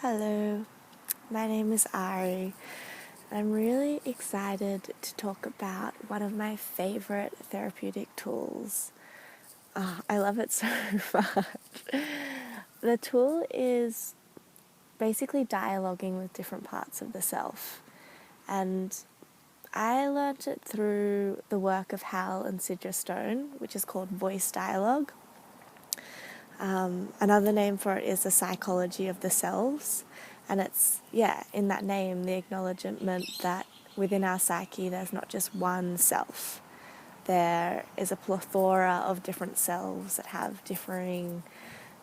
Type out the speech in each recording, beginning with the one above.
Hello, my name is Ari. I'm really excited to talk about one of my favorite therapeutic tools. I love it so much. The tool is basically dialoguing with different parts of the self. And I learnt it through the work of Hal and Sidra Stone, which is called voice dialogue. Another name for it is the psychology of the selves. And it's, in that name, the acknowledgement that within our psyche there's not just one self. There is a plethora of different selves that have differing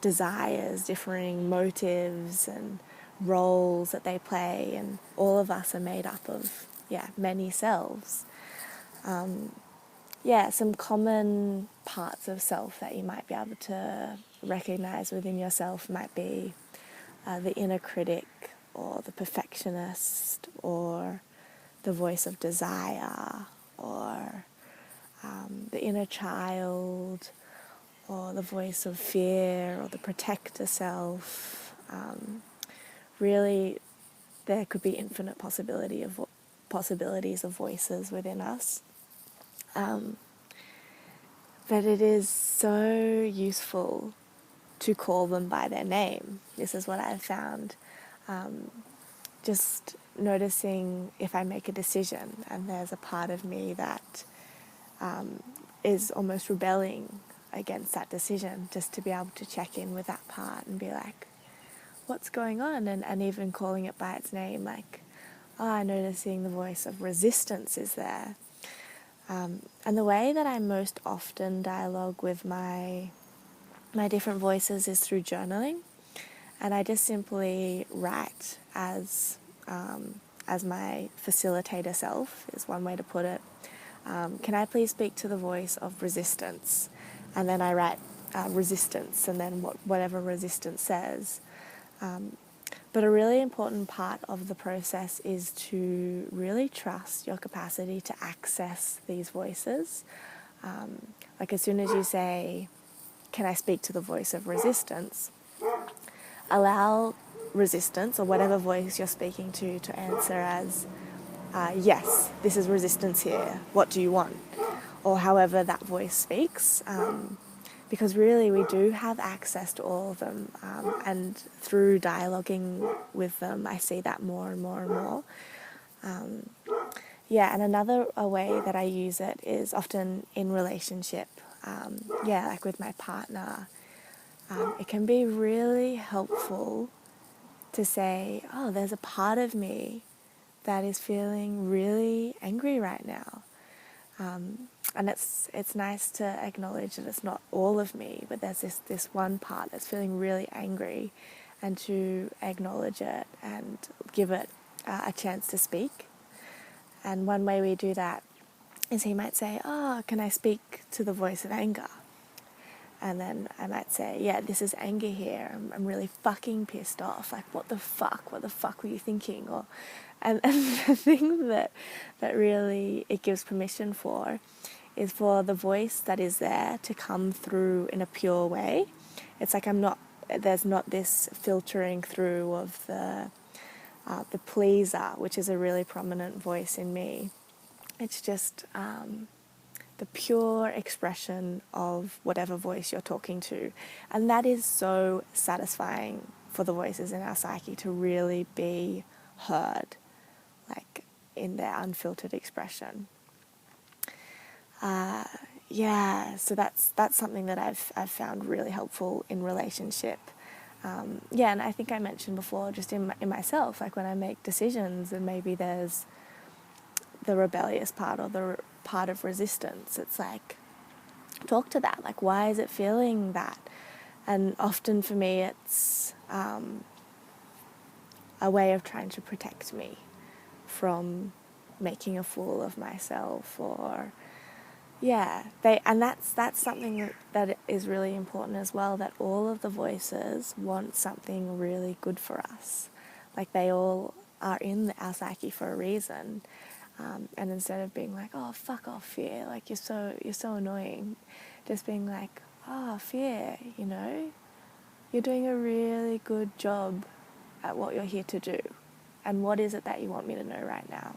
desires, differing motives and roles that they play, and all of us are made up of, many selves. Some common parts of self that you might be able to recognize within yourself might be the inner critic or the perfectionist or the voice of desire or the inner child or the voice of fear or the protector self. Really, there could be infinite possibilities of voices within us. But it is so useful to call them by their name. This is what I've found. Just noticing if I make a decision and there's a part of me that is almost rebelling against that decision, just to be able to check in with that part and be like, what's going on? And even calling it by its name, like, noticing the voice of resistance is there. And the way that I most often dialogue with my different voices is through journaling, and I just simply write as my facilitator self is one way to put it. Can I please speak to the voice of resistance? And then I write resistance, and then whatever resistance says. But a really important part of the process is to really trust your capacity to access these voices. Like as soon as you say, can I speak to the voice of resistance? Allow resistance, or whatever voice you're speaking to answer as, yes, this is resistance here. What do you want? Or however that voice speaks. Because really we do have access to all of them, and through dialoguing with them I see that more and more and more. And another way that I use it is often in relationship, like with my partner. It can be really helpful to say, there's a part of me that is feeling really angry right now. And it's nice to acknowledge that it's not all of me, but there's this one part that's feeling really angry, and to acknowledge it and give it a chance to speak. And one way we do that is he might say, can I speak to the voice of anger? And then I might say, this is anger here. I'm really fucking pissed off. Like, what the fuck? What the fuck were you thinking? And the thing that really it gives permission for is for the voice that is there to come through in a pure way. It's like there's not this filtering through of the pleaser, which is a really prominent voice in me. It's just the pure expression of whatever voice you're talking to. And that is so satisfying for the voices in our psyche, to really be heard, like in their unfiltered expression. So that's something that I've found really helpful in relationship. And I think I mentioned before, just in myself, like when I make decisions and maybe there's the rebellious part or the part of resistance, it's like, talk to that. Like, why is it feeling that? And often for me it's a way of trying to protect me from making a fool of myself, or that's something that is really important as well, that all of the voices want something really good for us. Like, they all are in our psyche for a reason. And instead of being like, fuck off, fear, like you're so annoying, just being like, fear, you're doing a really good job at what you're here to do, and what is it that you want me to know right now.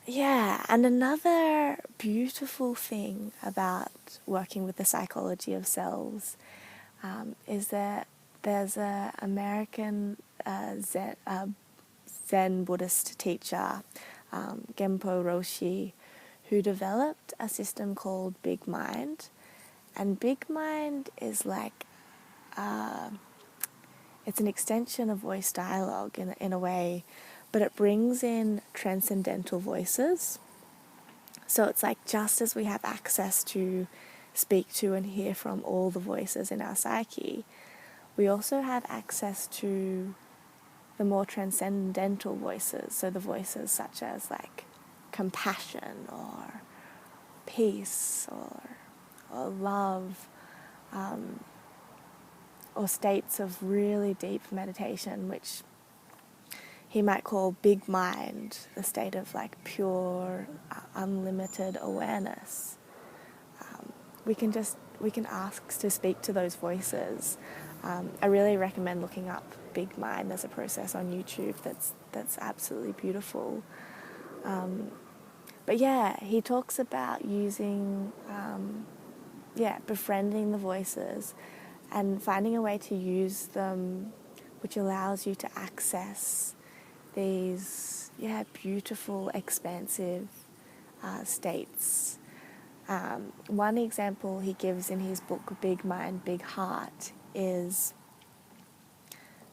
Yeah, and another beautiful thing about working with the psychology of selves is that there's an American Zen Buddhist teacher, Genpo Roshi, who developed a system called Big Mind. And Big Mind is like, it's an extension of voice dialogue in a way, but it brings in transcendental voices. So it's like, just as we have access to speak to and hear from all the voices in our psyche, we also have access to the more transcendental voices. So the voices such as like compassion or peace or love, or states of really deep meditation, which he might call big mind, the state of like pure, unlimited awareness. We can ask to speak to those voices. I really recommend looking up Big Mind. There's a process on YouTube that's absolutely beautiful. But yeah, he talks about using, befriending the voices and finding a way to use them, which allows you to access these, beautiful, expansive states. One example he gives in his book, Big Mind, Big Heart, is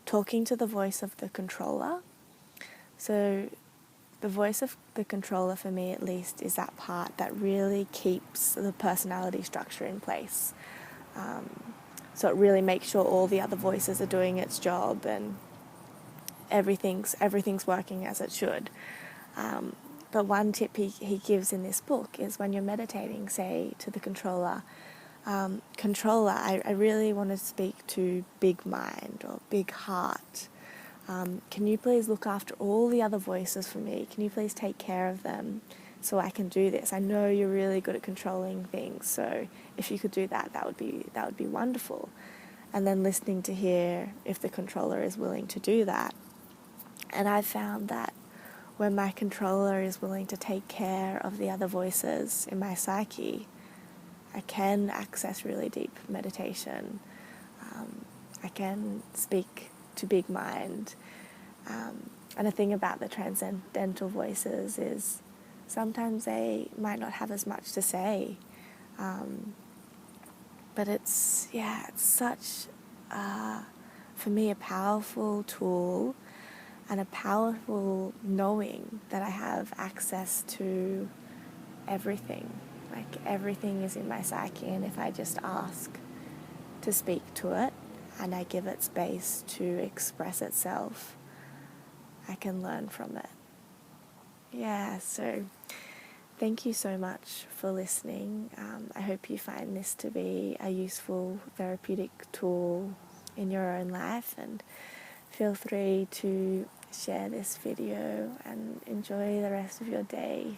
talking to the voice of the controller. So the voice of the controller, for me at least, is that part that really keeps the personality structure in place. So it really makes sure all the other voices are doing its job and everything's working as it should. But one tip he gives in this book is when you're meditating, say to the controller, controller, I really want to speak to Big Mind or Big Heart. Can you please look after all the other voices for me? Can you please take care of them so I can do this? I know you're really good at controlling things, so if you could do that, that would be wonderful. And then listening to hear if the controller is willing to do that. And I've found that when my controller is willing to take care of the other voices in my psyche, I can access really deep meditation. I can speak to Big Mind. And the thing about the transcendental voices is sometimes they might not have as much to say. But it's such, for me, a powerful tool and a powerful knowing that I have access to everything. Like everything is in my psyche, and if I just ask to speak to it and I give it space to express itself, I can learn from it. Yeah, so thank you so much for listening. I hope you find this to be a useful therapeutic tool in your own life, and feel free to share this video and enjoy the rest of your day.